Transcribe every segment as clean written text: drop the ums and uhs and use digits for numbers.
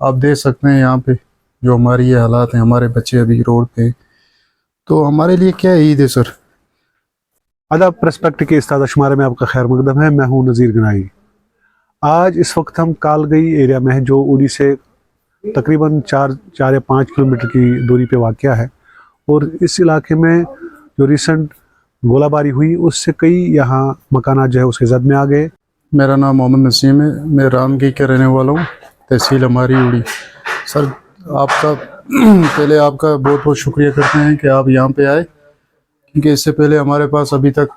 आप देख सकते हैं यहाँ पे जो हमारी ये हालात हैं, हमारे बच्चे अभी रोड पे। तो हमारे लिए क्या ईद है सर। अदब पर्सपेक्टिव के इस्तादा शुमारे में आपका खैर मकदम है। मैं हूं नज़ीर गनाई। आज इस वक्त हम कालगई एरिया में हैं, जो उड़ी से तकरीबन 4 या 5 किलोमीटर की दूरी पे वाक़या है। और इस इलाके में जो रिसेंट गोलाबारी हुई उससे कई यहाँ मकानात जो है उसके जद में आ गए। मेरा नाम मोहम्मद नसीम है, मैं रामगी के रहने वाला हूँ, तहसील हमारी उड़ी। सर आपका पहले आपका बहुत बहुत शुक्रिया करते हैं कि आप यहाँ पे आए, क्योंकि इससे पहले हमारे पास अभी तक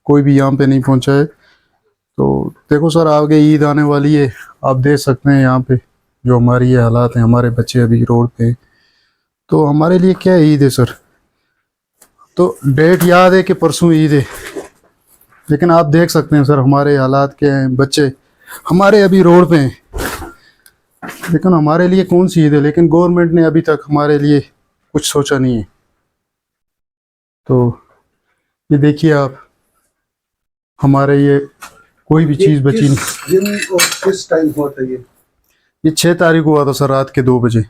कोई भी यहाँ पे नहीं पहुँचा है। तो देखो सर, आगे ईद आने वाली है, आप देख सकते हैं यहाँ पे जो हमारी ये हालात हैं, हमारे बच्चे अभी रोड पे। तो हमारे लिए क्या ईद है सर। तो डेट याद है कि परसों ईद है, लेकिन आप देख सकते हैं सर हमारे हालात क्या हैं। बच्चे हमारे अभी रोड पे हैं, लेकिन हमारे लिए कौन सी ईद है। लेकिन गवर्नमेंट ने अभी तक हमारे लिए कुछ सोचा नहीं है। तो ये देखिए आप, हमारे ये कोई भी चीज़ बची नहीं। दिन और किस टाइम हुआ था ये 6 तारीख को हुआ था सर, रात के 2 बजे।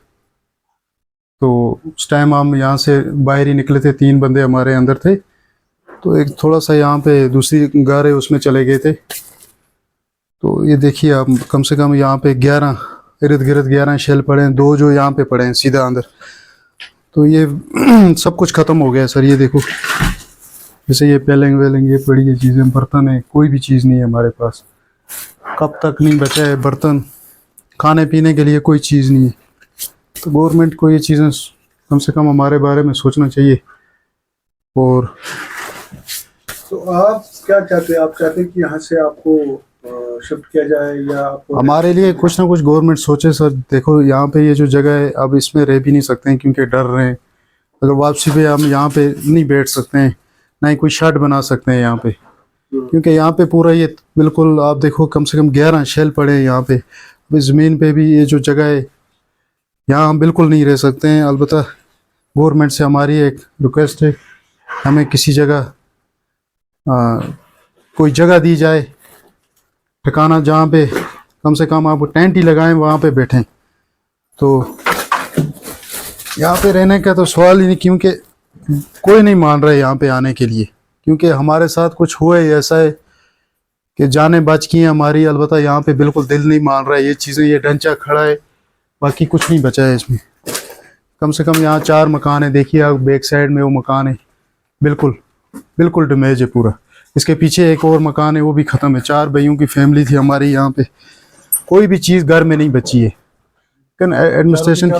तो उस टाइम हम यहाँ से बाहर ही निकले थे, 3 बंदे हमारे अंदर थे। तो एक थोड़ा सा यहाँ पे दूसरी घर है उसमें चले गए थे। तो ये देखिए आप, कम से कम यहाँ पे 11 इर्द गिर्द 11 शेल पड़े हैं, 2 जो यहाँ पे पड़े हैं सीधा अंदर। तो ये सब कुछ ख़त्म हो गया है सर। ये देखो, जैसे ये पेलेंग वेलेंग ये पड़ी है चीज़ें, बर्तन है, कोई भी चीज़ नहीं है हमारे पास। कब तक नहीं बचा है बर्तन, खाने पीने के लिए कोई चीज़ नहीं है। तो गवर्नमेंट को ये चीज़ें कम से कम हमारे बारे में सोचना चाहिए। और तो आप क्या चाहते हैं? आप चाहते हैं कि यहाँ से आपको शिफ्ट किया जाए या आपको हमारे लिए कुछ ना कुछ गवर्नमेंट सोचे सर। देखो यहाँ पे ये जो जगह है, अब इसमें रह भी नहीं सकते हैं क्योंकि डर रहे हैं। अगर वापसी पे हम यहाँ पे नहीं बैठ सकते हैं, ना ही कोई शेड बना सकते हैं यहाँ पे, क्योंकि यहाँ पे पूरा ये बिल्कुल आप देखो, कम से कम 11 शेल पड़े हैं यहाँ पे। अभी ज़मीन पे भी ये जो जगह है, यहाँ हम बिल्कुल नहीं रह सकते हैं। अलबत्ता गवर्नमेंट से हमारी एक रिक्वेस्ट है, हमें किसी जगह कोई जगह दी जाए, ठिकाना जहाँ पे कम से कम आप टेंट ही लगाएं, वहाँ पे बैठें। तो यहाँ पे रहने का तो सवाल ही नहीं, क्योंकि कोई नहीं मान रहा है यहाँ पे आने के लिए। क्योंकि हमारे साथ कुछ हुआ है ऐसा है कि जानें बच गई हैं हमारी, अलबत्ता यहाँ पे बिल्कुल दिल नहीं मान रहा है। ये चीज़ें, ये ढांचा खड़ा है, बाकी कुछ नहीं बचा है इसमें। कम से कम यहाँ 4 मकान है, देखिए आप बैक साइड में वो मकान है, बिल्कुल बिल्कुल डैमेज है पूरा। इसके पीछे एक और मकान है, वो भी ख़त्म है। 4 भाइयों की फैमिली थी हमारी यहाँ पे, कोई भी चीज़ घर में नहीं बची है। लेकिन एडमिनिस्ट्रेशन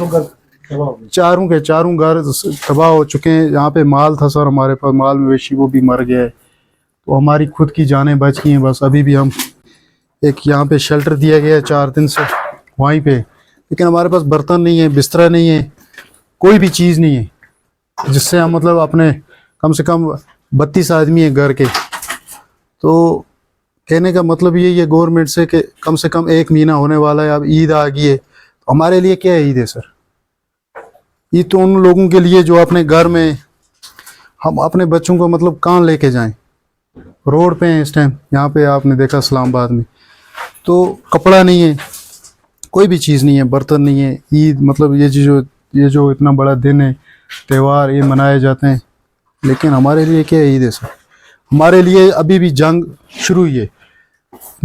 चारों के चारों घर तबाह हो चुके हैं। यहाँ पे माल था सर हमारे पास, माल मवेशी वो भी मर गया है। तो हमारी खुद की जानें बच गई हैं बस। अभी भी हम एक यहाँ पे शेल्टर दिया गया है 4 दिन से वहीं पे, लेकिन हमारे पास बर्तन नहीं है, बिस्तरा नहीं है, कोई भी चीज़ नहीं है जिससे हम मतलब अपने कम से कम 32 आदमी है घर के। तो कहने का मतलब ये है गवर्नमेंट से कि कम से कम 1 महीना होने वाला है, अब ईद आ गई है। तो हमारे लिए क्या है ईद है सर। ईद तो उन लोगों के लिए जो अपने घर में, हम अपने बच्चों को मतलब कहाँ लेके जाएं, रोड पे हैं इस टाइम। यहाँ पे आपने देखा इस्लामाबाद में, तो कपड़ा नहीं है, कोई भी चीज़ नहीं है, बर्तन नहीं है। ईद मतलब ये जो इतना बड़ा दिन है, त्यौहार ये मनाए जाते हैं, लेकिन हमारे लिए क्या है ईद है सर। हमारे लिए अभी भी जंग शुरू हुई है।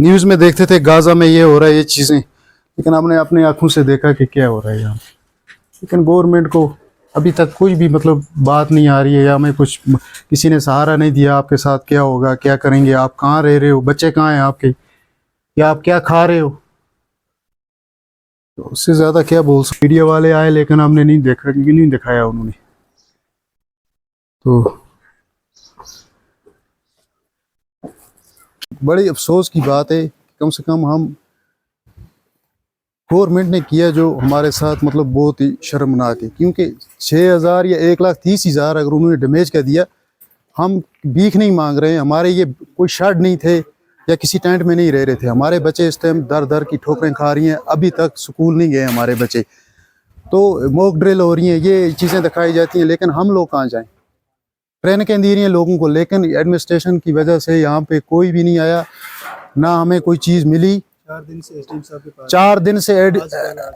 न्यूज़ में देखते थे गाज़ा में ये हो रहा है ये चीज़ें, लेकिन हमने अपनी आंखों से देखा कि क्या हो रहा है यहाँ। लेकिन गवर्नमेंट को अभी तक कोई भी मतलब बात नहीं आ रही है, या हमें कुछ किसी ने सहारा नहीं दिया। आपके साथ क्या होगा, क्या करेंगे, आप कहाँ रह रहे हो, बच्चे कहाँ हैं आपके, या आप क्या खा रहे हो। तो उससे ज़्यादा क्या बोल सकते। मीडिया वाले आए लेकिन हमने नहीं देखा, नहीं दिखाया उन्होंने। तो बड़ी अफसोस की बात है, कम से कम हम गवर्नमेंट ने किया जो हमारे साथ मतलब बहुत ही शर्मनाक है। क्योंकि 6,000 या 1,30,000 अगर उन्होंने डैमेज कर दिया, हम भीख नहीं मांग रहे हैं। हमारे ये कोई शेड नहीं थे या किसी टेंट में नहीं रह रहे थे। हमारे बच्चे इस टाइम दर दर की ठोकरें खा रही हैं, अभी तक स्कूल नहीं गए हमारे बच्चे। तो मॉक ड्रिल हो रही हैं, ये चीज़ें दिखाई जाती हैं, लेकिन हम लोग कहाँ जाएं। ट्रेन के दे रही हैं लोगों को, लेकिन एडमिनिस्ट्रेशन की वजह से यहाँ पे कोई भी नहीं आया, ना हमें कोई चीज़ मिली। 4 दिन से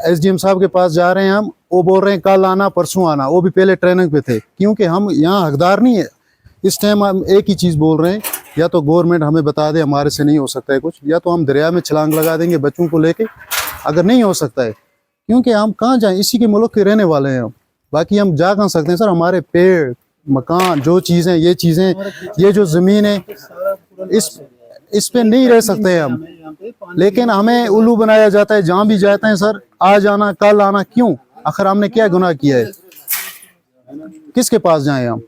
एसडीएम साहब के पास जा रहे हैं हम। वो बोल रहे हैं कल आना परसों आना, वो भी पहले ट्रेनिंग पे थे। क्योंकि हम यहाँ हकदार नहीं है। इस टाइम हम एक ही चीज़ बोल रहे हैं, या तो गवर्नमेंट हमें बता दे हमारे से नहीं हो सकता है कुछ, या तो हम दरिया में छलांग लगा देंगे बच्चों को लेके, अगर नहीं हो सकता है। क्योंकि हम कहाँ जाएं, इसी के मुल्क के रहने वाले हैं हम, बाकी हम जा कहाँ सकते हैं सर। हमारे पेड़ मकान जो चीज़ें, ये चीज़ें, ये जो ज़मीन है, इस पे नहीं रह सकते हैं हम। लेकिन हमें उल्लू बनाया जाता है, जहाँ भी जाते हैं सर आज आना कल आना। क्यों? आखिर हमने क्या गुनाह किया है? किसके पास जाएं हम?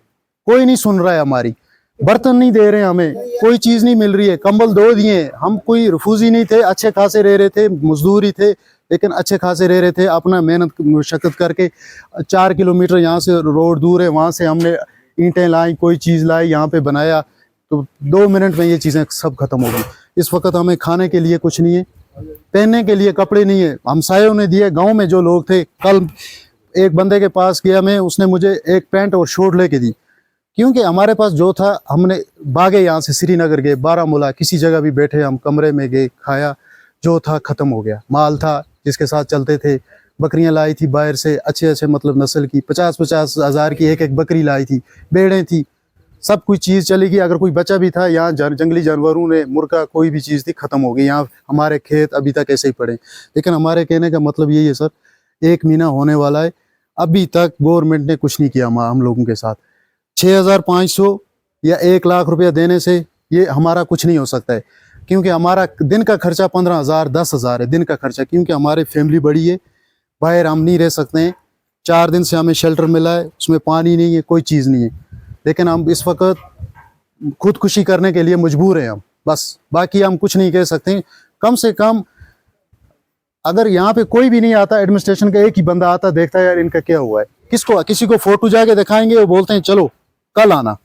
कोई नहीं सुन रहा है हमारी। बर्तन नहीं दे रहे हैं हमें, कोई चीज़ नहीं मिल रही है। कंबल दो दिए, हम कोई रिफ्यूजी नहीं थे, अच्छे खासे रह रहे थे, मजदूर ही थे लेकिन अच्छे खासे रह रहे थे। अपना मेहनत मुशक्कत करके 4 किलोमीटर यहाँ से रोड दूर है, वहाँ से हमने ईंटें लाई, कोई चीज़ लाई, यहाँ पे बनाया, तो 2 मिनट में ये चीज़ें सब खत्म हो गई। इस वक्त हमें खाने के लिए कुछ नहीं है, पहनने के लिए कपड़े नहीं है। हमसायों ने दिए, गांव में जो लोग थे। कल एक बंदे के पास गया मैं, उसने मुझे एक पैंट और शर्ट लेके दी। क्योंकि हमारे पास जो था, हमने भागे यहाँ से, श्रीनगर गए, बारामूला, किसी जगह भी बैठे, हम कमरे में गए, खाया, जो था ख़त्म हो गया। माल था जिसके साथ चलते थे, बकरियां लाई थी बाहर से, अच्छे अच्छे मतलब नस्ल की, 50-50 हज़ार की एक बकरी लाई थी, भेड़ें थी, सब कुछ चीज़ चली गई। अगर कोई बचा भी था, यहाँ जंगली जानवरों ने, मुर्गा, कोई भी चीज़ थी, ख़त्म हो गई। यहाँ हमारे खेत अभी तक ऐसे ही पड़े। लेकिन हमारे कहने का मतलब यही है सर, 1 महीना होने वाला है, अभी तक गवर्नमेंट ने कुछ नहीं किया हम लोगों के साथ। 6,500 या 1 लाख रुपया देने से ये हमारा कुछ नहीं हो सकता है। क्योंकि हमारा दिन का खर्चा 15,000 10,000 है दिन का खर्चा। क्योंकि हमारी फैमिली बड़ी है, बाहर हम नहीं रह सकते हैं। 4 दिन से हमें शेल्टर मिला है, उसमें पानी नहीं है, कोई चीज़ नहीं है। लेकिन हम इस वक्त खुदकुशी करने के लिए मजबूर हैं हम, बस। बाकी हम कुछ नहीं कह सकते। कम से कम अगर यहाँ पे कोई भी नहीं आता, एडमिनिस्ट्रेशन का एक ही बंदा आता, देखता है यार इनका क्या हुआ है, किसी को फोटो जाके दिखाएंगे, वो बोलते हैं चलो कल आना।